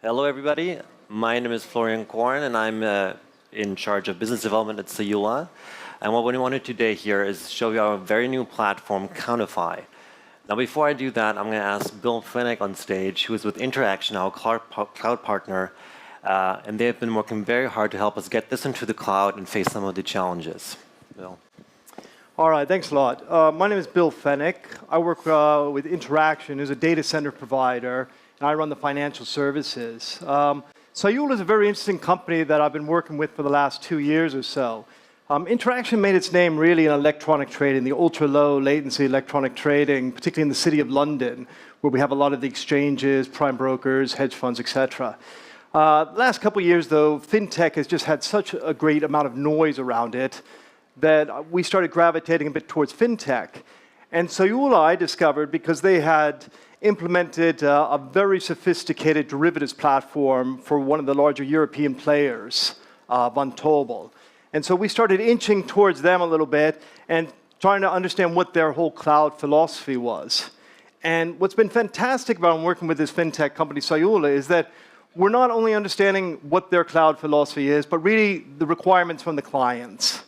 Hello, everybody. My name is Florian Korn, and I'm in charge of business development at Sayula. And what we wanted today here is show you our very new platform, Countify. Now, before I do that, I'm going to ask Bill Fennick on stage, who is with Interaction, our cloud partner, and they have been working very hard to help us get this into the cloud and face some of the challenges. Bill. All right, thanks a lot. My name is Bill Fennick. I work with Interaction, who's a data center provider, and I run the financial services. Sayula is a very interesting company that I've been working with for the last 2 years or so. Interaction made its name really in electronic trading, the ultra-low latency electronic trading, particularly in the city of London, where we have a lot of the exchanges, prime brokers, hedge funds, etc. The last couple of years, though, fintech has just had such a great amount of noise around it that we started gravitating a bit towards fintech. And Sayula, I discovered, because they had implemented a very sophisticated derivatives platform for one of the larger European players, Vontobel. And so we started inching towards them a little bit and trying to understand what their whole cloud philosophy was. And what's been fantastic about working with this fintech company, Sayula, is that we're not only understanding what their cloud philosophy is, but really the requirements from the clients.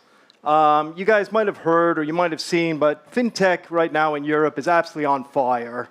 You guys might have heard or you might have seen, but fintech right now in Europe is absolutely on fire.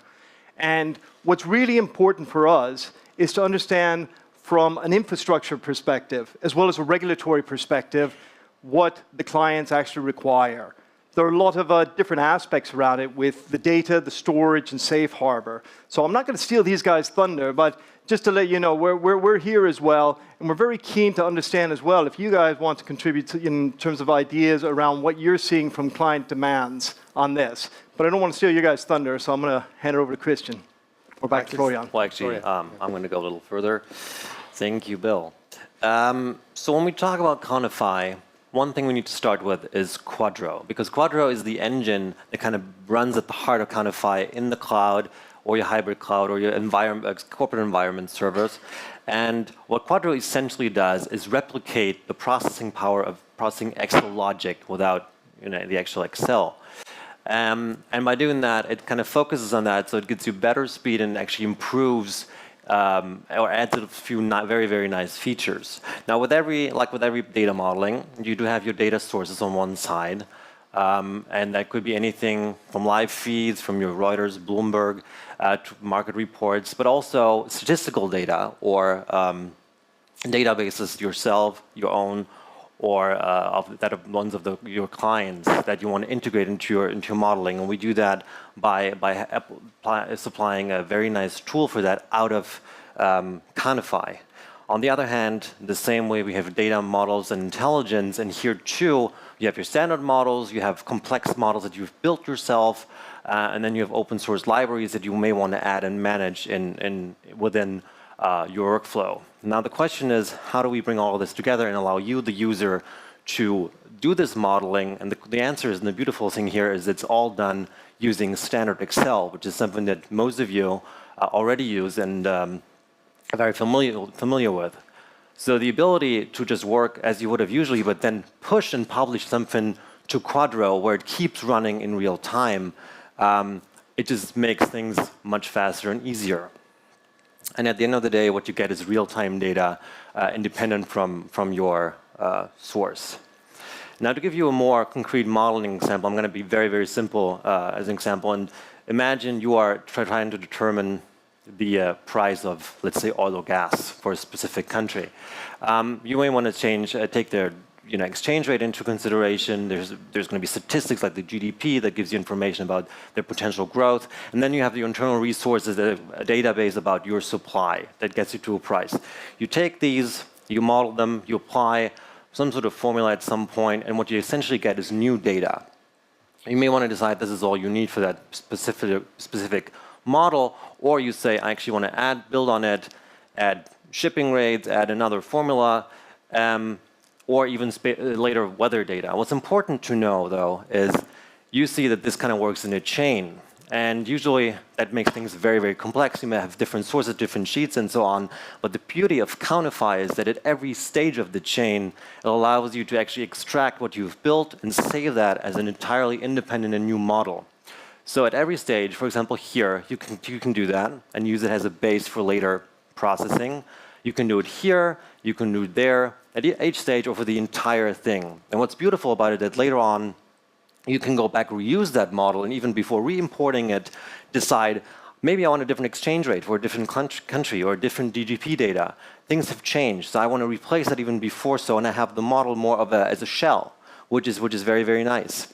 And what's really important for us is to understand from an infrastructure perspective, as well as a regulatory perspective, what the clients actually require. There are a lot of different aspects around it with the data, the storage, and safe harbor. So I'm not going to steal these guys' thunder, but just to let you know, we're here as well, and we're very keen to understand as well if you guys want to contribute in terms of ideas around what you're seeing from client demands on this. But I don't want to steal your guys' thunder, so I'm going to hand it over to Christian. Or back to Florian. Well, actually, I'm going to go a little further. Thank you, Bill. So when we talk about Countify, one thing we need to start with is Quadro, because Quadro is the engine that kind of runs at the heart of Countify in the cloud, or your hybrid cloud, or your corporate environment servers. And what Quadro essentially does is replicate the processing power of processing Excel logic without the actual Excel. And by doing that, it kind of focuses on that, so it gives you better speed and actually improves or adds a few very, very nice features. Now, with every data modeling, you do have your data sources on one side, and that could be anything from live feeds, from your Reuters, Bloomberg, to market reports, but also statistical data or databases yourself, your own, or ones of your clients that you want to integrate into your modeling. And we do that by supplying a very nice tool for that out of Countify. On the other hand, the same way we have data models and intelligence, and here too, you have your standard models, you have complex models that you've built yourself, and then you have open source libraries that you may want to add and manage within your workflow. Now the question is, how do we bring all of this together and allow you, the user, to do this modeling? And the answer is, and the beautiful thing here is it's all done using standard Excel, which is something that most of you already use and are very familiar with. So the ability to just work as you would have usually, but then push and publish something to Quadro where it keeps running in real time, it just makes things much faster and easier. And at the end of the day, what you get is real-time data independent from your source. Now, to give you a more concrete modeling example, I'm going to be very, very simple as an example. And imagine you are trying to determine the price of, let's say, oil or gas for a specific country. You may want to take their exchange rate into consideration. There's going to be statistics like the GDP that gives you information about their potential growth. And then you have the internal resources, a database about your supply that gets you to a price. You take these, you model them, you apply some sort of formula at some point, and what you essentially get is new data. You may want to decide this is all you need for that specific model, or you say, I actually want to build on it, add shipping rates, add another formula, or even later weather data. What's important to know, though, is you see that this kind of works in a chain. And usually that makes things very, very complex. You may have different sources, different sheets, and so on. But the beauty of Countify is that at every stage of the chain, it allows you to actually extract what you've built and save that as an entirely independent and new model. So at every stage, for example, here, you can do that and use it as a base for later processing. You can do it here, you can do it there, at each stage over the entire thing. And what's beautiful about it is that later on, you can go back, reuse that model, and even before re-importing it, decide, maybe I want a different exchange rate for a different country or different DGP data. Things have changed, so I want to replace that even before so, and I have the model more of as a shell, which is very, very nice.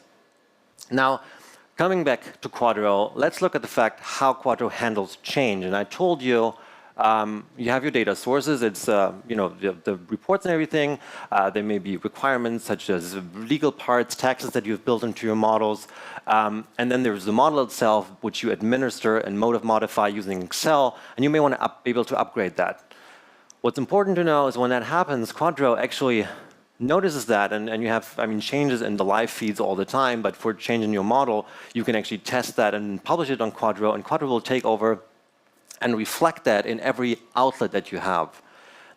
Now, coming back to Quadro, let's look at the fact how Quadro handles change. And I told you, you have your data sources. It's the reports and everything. There may be requirements such as legal parts, taxes that you've built into your models. And then there's the model itself, which you administer and modify using Excel. And you may want to be able to upgrade that. What's important to know is when that happens, Quadro actually notices that, and you have, changes in the live feeds all the time, but for changing your model, you can actually test that and publish it on Quadro, and Quadro will take over and reflect that in every outlet that you have.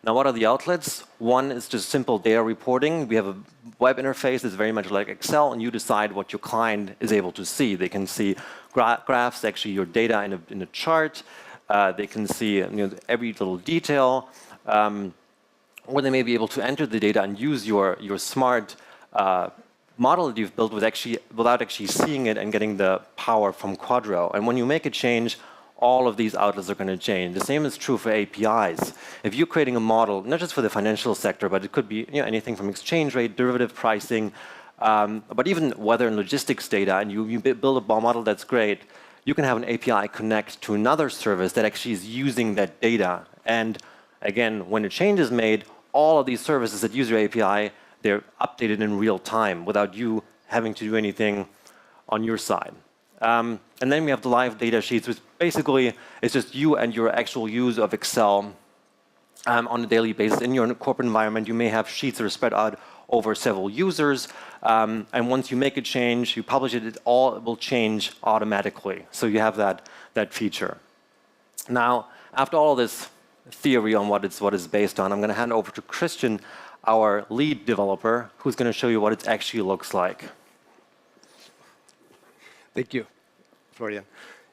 Now, what are the outlets? One is just simple data reporting. We have a web interface that's very much like Excel, and you decide what your client is able to see. They can see graphs, actually your data in a chart. They can see every little detail. Or they may be able to enter the data and use your smart model that you've built without actually seeing it and getting the power from Quadro. And when you make a change, all of these outlets are going to change. The same is true for APIs. If you're creating a model, not just for the financial sector, but it could be anything from exchange rate, derivative pricing, but even weather and logistics data, and you build a model that's great, you can have an API connect to another service that actually is using that data. And again, when a change is made, all of these services that use your API, they're updated in real time without you having to do anything on your side. And then we have the live data sheets, which basically is just you and your actual use of Excel on a daily basis. In your corporate environment, you may have sheets that are spread out over several users. And once you make a change, you publish it, it all will change automatically. So you have that feature. Now, after all this theory on what it's based on, I'm going to hand over to Christian, our lead developer, who's going to show you what it actually looks like. Thank you, Florian.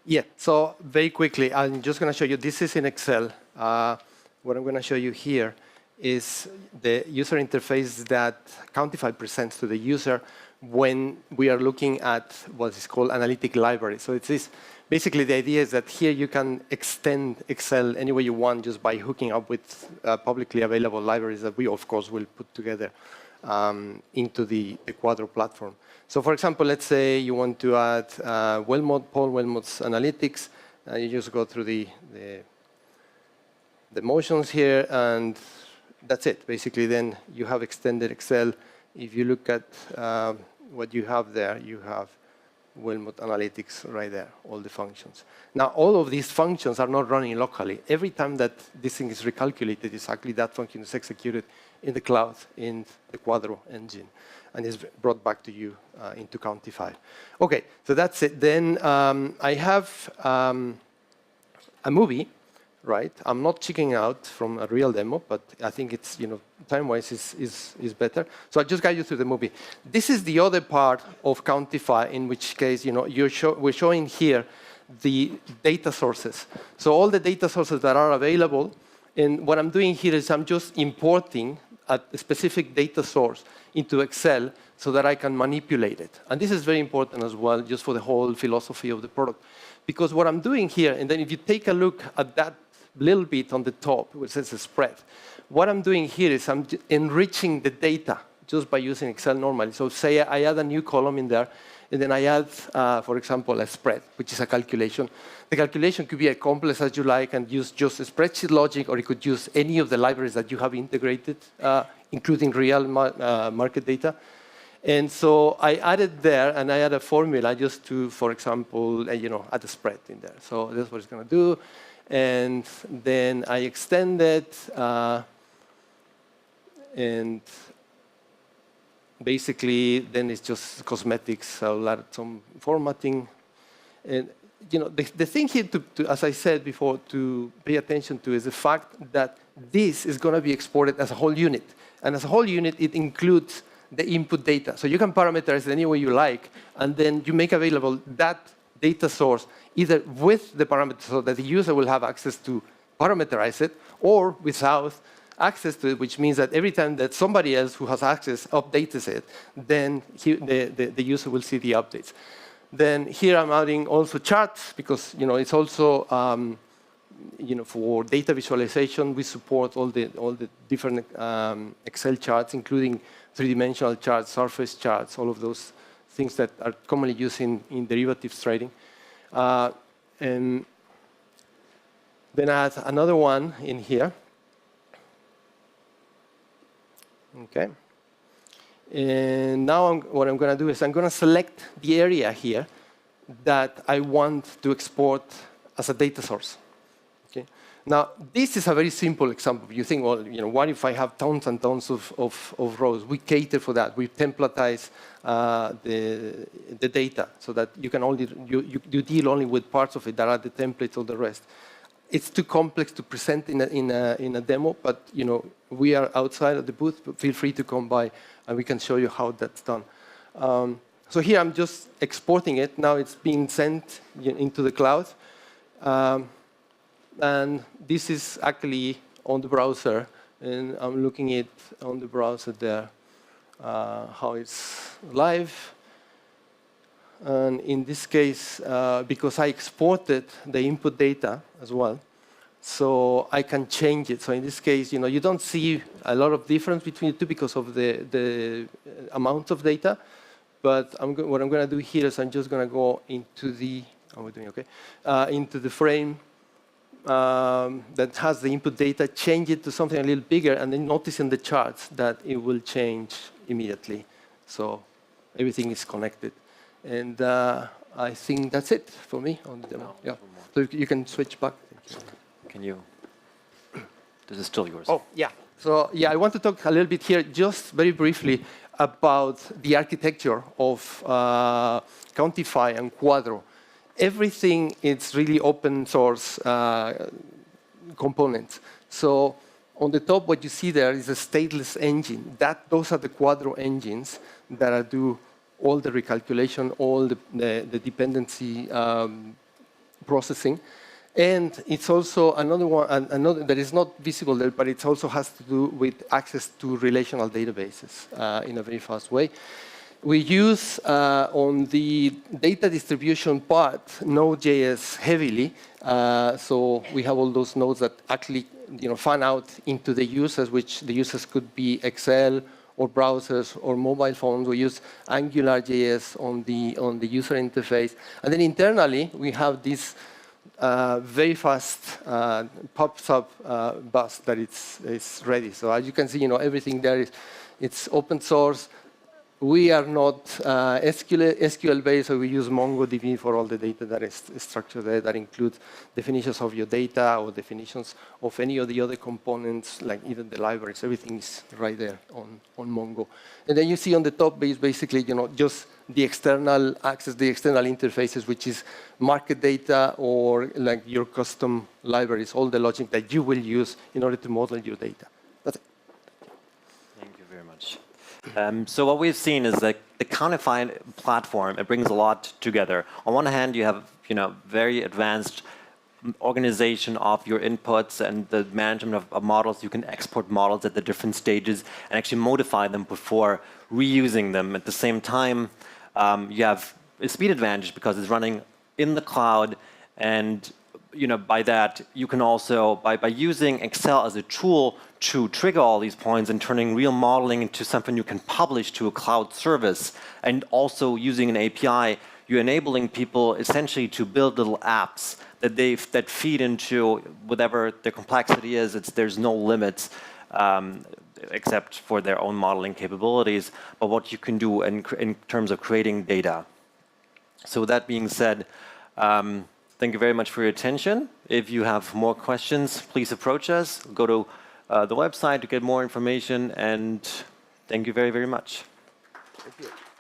Yeah, so very quickly, I'm just going to show you, this is in Excel. What I'm going to show you here is the user interface that Countify presents to the user when we are looking at what is called analytic library. So it's this. Basically, the idea is that here you can extend Excel any way you want just by hooking up with publicly available libraries that we, of course, will put together into the Quadro platform. So, for example, let's say you want to add Paul Wellmott's analytics. You just go through the motions here, and that's it. Basically, then you have extended Excel. If you look at what you have there, you have Wellmott Analytics right there, all the functions. Now, all of these functions are not running locally. Every time that this thing is recalculated, exactly that function is executed in the cloud, in the Quadro engine, and is brought back to you into Countify. OK, so that's it. Then I have a movie, right? I'm not checking out from a real demo, but I think it's, time-wise is better. So I'll just guide you through the movie. This is the other part of Countify, in which case, we're showing here the data sources. So all the data sources that are available, and what I'm doing here is I'm just importing a specific data source into Excel so that I can manipulate it. And this is very important as well, just for the whole philosophy of the product. Because what I'm doing here, and then if you take a look at that little bit on the top, which says a spread, what I'm doing here is I'm enriching the data just by using Excel normally. So say I add a new column in there, and then I add, for example, a spread, which is a calculation. The calculation could be as complex as you like and use just a spreadsheet logic, or you could use any of the libraries that you have integrated, including real market data. And so I added there, and I add a formula just to, for example, add a spread in there. So that's what it's going to do. And then I extend it, and basically then it's just cosmetics. I'll add some formatting. And the thing here, as I said before, to pay attention to is the fact that this is going to be exported as a whole unit. And as a whole unit, it includes the input data. So you can parameterize it any way you like, and then you make available that data source either with the parameters so that the user will have access to parameterize it, or without access to it, which means that every time that somebody else who has access updates it, then the user will see the updates. Then here I'm adding also charts, because it's also for data visualization, we support all the different Excel charts, including three-dimensional charts, surface charts, all of those things that are commonly used in derivatives trading. And then I add another one in here. Okay. And now what I'm going to do is I'm going to select the area here that I want to export as a data source. Okay. Now, this is a very simple example. You think, well, what if I have tons and tons of rows? We cater for that. We templatize the data so that you can only you deal only with parts of it that are the templates of the rest. It's too complex to present in a demo, but we are outside of the booth. But feel free to come by, and we can show you how that's done. So here I'm just exporting it. Now it's being sent into the cloud. And this is actually on the browser, and I'm looking at on the browser there how it's live. And in this case, because I exported the input data as well, so I can change it. So in this case, you don't see a lot of difference between the two because of the amount of data. But what I'm going to do here is I'm just going to go into the into the frame that has the input data, change it to something a little bigger, and then notice in the charts that it will change immediately. So everything is connected. And I think that's it for me on the demo. Yeah. So you can switch back. Can you? This is still yours. Oh, yeah. So yeah, I want to talk a little bit here, just very briefly, about the architecture of Countify and Quadro. Everything is really open source components. So on the top, what you see there is a stateless engine. Those are the Quadro engines that do all the recalculation, all the dependency processing. And it's also another one, another that is not visible there, but it also has to do with access to relational databases in a very fast way. We use on the data distribution part Node.js heavily. So we have all those nodes that actually fan out into the users, which the users could be Excel or browsers or mobile phones. We use AngularJS on the user interface. And then internally, we have this very fast pops up bus that it's ready. So as you can see, everything there it's open source. We are not SQL based, so we use MongoDB for all the data that is structured there. That includes definitions of your data or definitions of any of the other components, like even the libraries. Everything is right there on Mongo. And then you see on the top is basically, just the external access, the external interfaces, which is market data or like your custom libraries, all the logic that you will use in order to model your data. That's it. Thank you very much. So what we've seen is that the Countify platform, it brings a lot together. On one hand, you have very advanced organization of your inputs and the management of models. You can export models at the different stages and actually modify them before reusing them. At the same time, you have a speed advantage because it's running in the cloud, and by that you can also by using Excel as a tool to trigger all these points and turning real modeling into something you can publish to a cloud service, and also using an API, you're enabling people essentially to build little apps that feed into whatever the complexity is. There's no limits except for their own modeling capabilities, but what you can do in terms of creating data. So with that being said, thank you very much for your attention. If you have more questions, please approach us. Go to the website to get more information, and thank you very, very much. Thank you.